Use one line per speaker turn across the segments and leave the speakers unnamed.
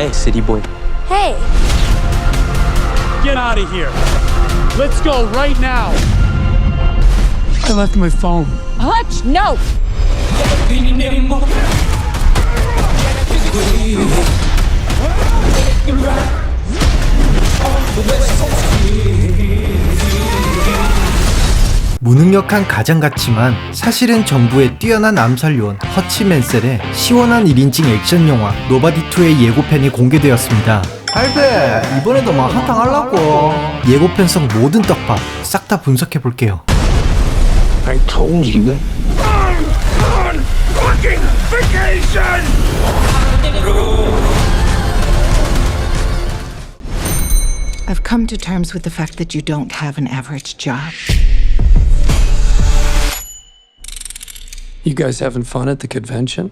Hey, city boy.
Hey!
Get out of here. Let's go right now. I left my phone.
Hutch, no!
무능력한 가장 같지만 사실은 정부의 뛰어난 암살 요원 허치 맨셀의 시원한 1인칭 액션 영화 노바디2의 예고편이 공개되었습니다. 할배, 이번에도 막 한탕 하려고. 예고편성 모든 떡밥 싹 다 분석해볼게요.
I told you. On fucking vacation!
I've come to terms with the fact that you don't have an average job.
You guys having fun at the convention?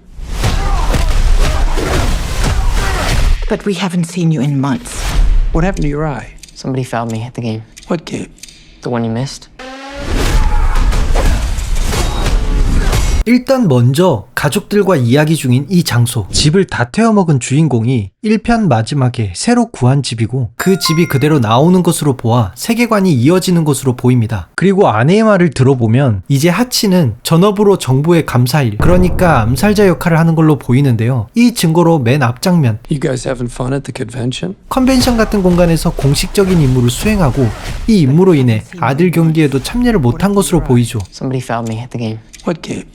But we haven't seen you in months.
What happened to your eye?
Somebody fouled me at the game.
What game?
The one you missed.
일단 먼저 가족들과 이야기 중인 이 장소, 집을 다 태워먹은 주인공이 1편 마지막에 새로 구한 집이고 그 집이 그대로 나오는 것으로 보아 세계관이 이어지는 것으로 보입니다. 그리고 아내의 말을 들어보면 이제 하치는 전업으로 정부의 감사일, 그러니까 암살자 역할을 하는 걸로 보이는데요. 이 증거로 맨 앞장면,
You guys having fun at the convention?
컨벤션 같은 공간에서 공식적인 임무를 수행하고 이 임무로 인해 아들 경기에도 참여를 못한 것으로 보이죠.
Somebody fouled me at the game.
What game?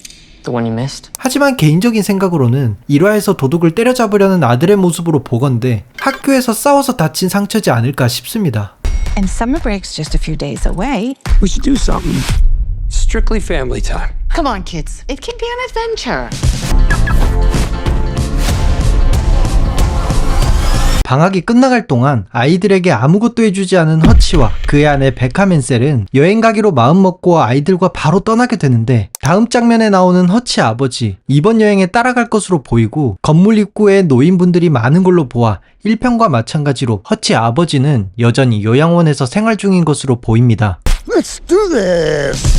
The one you missed.
하지만 개인적인 생각으로는 1화에서 도둑을 때려잡으려는 아들의 모습으로 보건대 학교에서 싸워서 다친 상처지 않을까 싶습니다.
And summer break's just a few days away.
We should do something. Strictly family time.
Come on, kids. It can be an adventure.
방학이 끝나갈 동안 아이들에게 아무것도 해주지 않은 허치와 그의 아내 베카 맨셀은 여행 가기로 마음먹고 아이들과 바로 떠나게 되는데 다음 장면에 나오는 허치 아버지, 이번 여행에 따라갈 것으로 보이고 건물 입구에 노인분들이 많은 걸로 보아 1편과 마찬가지로 허치 아버지는 여전히 요양원에서 생활 중인 것으로 보입니다.
Let's do this!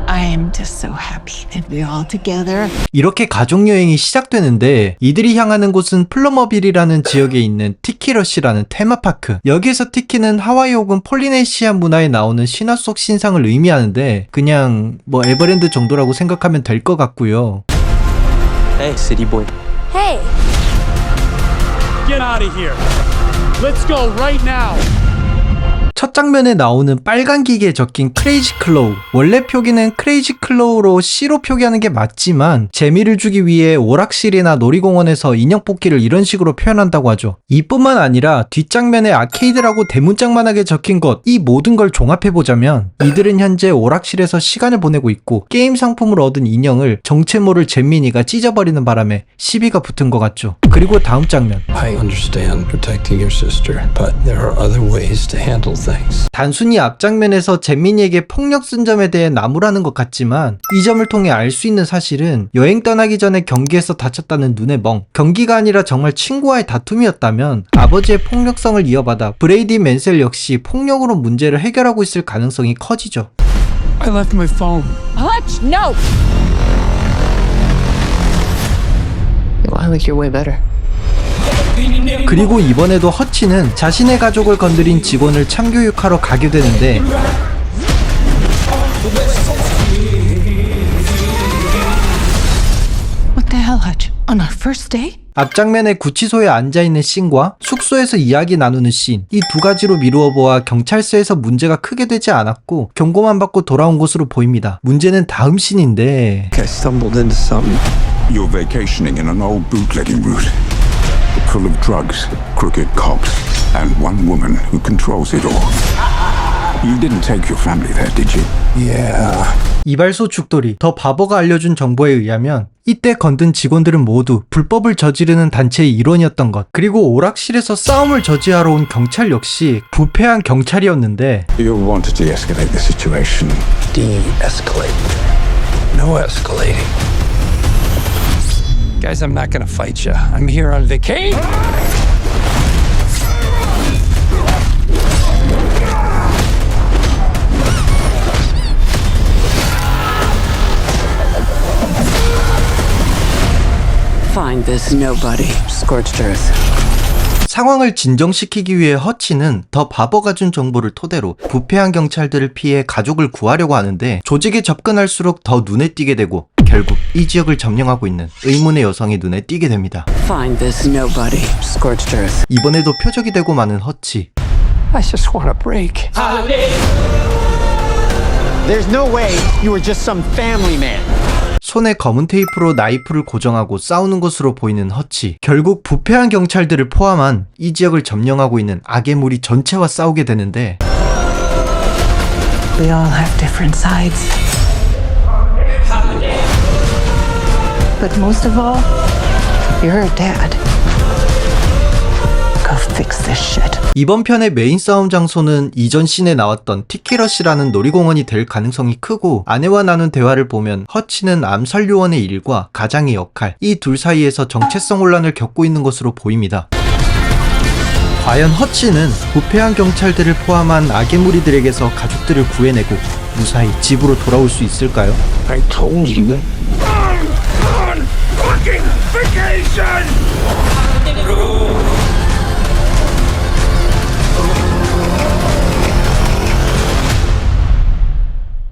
I am just so happy that we're all together.
이렇게 가족여행이 시작되는데 이들이 향하는 곳은 플러머빌이라는 지역에 있는 티키러시라는 테마파크. 여기에서 티키는 하와이 혹은 폴리네시아 문화에 나오는 신화 속 신상을 의미하는데 그냥 뭐 에버랜드 정도라고 생각하면 될 것 같고요.
Hey, city boy.
Hey!
Get out of here. Let's go right now.
첫 장면에 나오는 빨간 기계에 적힌 크레이지 클로우, 원래 표기는 크레이지 클로우로 C로 표기하는 게 맞지만 재미를 주기 위해 오락실이나 놀이공원에서 인형 뽑기를 이런 식으로 표현한다고 하죠. 이뿐만 아니라 뒷장면에 아케이드라고 대문짝만하게 적힌 것, 이 모든 걸 종합해보자면 이들은 현재 오락실에서 시간을 보내고 있고 게임 상품을 얻은 인형을 정체 모를 잼민이가 찢어버리는 바람에 시비가 붙은 것 같죠. 그리고 다음 장면,
I understand protecting your sister, but there are other ways to handle things.
단순히 앞장면에서 잼민이에게 폭력 쓴 점에 대해 나무라는 것 같지만 이 점을 통해 알 수 있는 사실은 여행 떠나기 전에 경기에서 다쳤다는 눈의 멍, 경기가 아니라 정말 친구와의 다툼이었다면 아버지의 폭력성을 이어받아 브레이디 맨셀 역시 폭력으로 문제를 해결하고 있을 가능성이 커지죠.
I left my phone.
Hutch, no!
I like your way better.
그리고 이번에도 허치는 자신의 가족을 건드린 직원을 참교육하러 가게 되는데
What the hell, Hutch? On our first day?
앞장면에 구치소에 앉아있는 씬과 숙소에서 이야기 나누는 씬, 이 두 가지로 미루어 보아 경찰서에서 문제가 크게 되지 않았고 경고만 받고 돌아온 것으로 보입니다. 문제는 다음 씬인데
I stumbled into something.
You're vacationing in an old bootlegging route. Full of drugs, crooked cops, and one woman who controls it all. You didn't take your family there, did you? Yeah.
이발소 죽돌이 더 바보가 알려준 정보에 의하면 이때 건든 직원들은 모두 불법을 저지르는 단체의 일원이었던 것, 그리고 오락실에서 싸움을 저지하러 온 경찰 역시 부패한 경찰이었는데
You'll want to de-escalate the situation.
De-escalate. No escalating. Guys, I'm not gonna fight you. I'm here on vacation.
Find this nobody. Scorched earth.
상황을 진정시키기 위해 허치는 더 바버가 준 정보를 토대로 부패한 경찰들을 피해 가족을 구하려고 하는데 조직에 접근할수록 더 눈에 띄게 되고 결국 이 지역을 점령하고 있는 의문의 여성이 눈에 띄게 됩니다.
Find this nobody. Scorched earth.
이번에도 표적이 되고 마는 허치.
I just want a break.
There's no way you were just some family man.
손에 검은 테이프로 나이프를 고정하고 싸우는 것으로 보이는 허치. 결국 부패한 경찰들을 포함한 이 지역을 점령하고 있는 악의 무리 전체와 싸우게 되는데
We all have different sides. But most of all, you're a dad. Go fix this shit.
이번 편의 메인 싸움 장소는 이전 씬에 나왔던 티키러시라는 놀이공원이 될 가능성이 크고 아내와 나눈 대화를 보면 허치는 암살 요원의 일과 가장의 역할, 이 둘 사이에서 정체성 혼란을 겪고 있는 것으로 보입니다. 과연 허치는 부패한 경찰들을 포함한 악의 무리들에게서 가족들을 구해내고 무사히 집으로 돌아올 수 있을까요?
I told you.
On fucking vacation!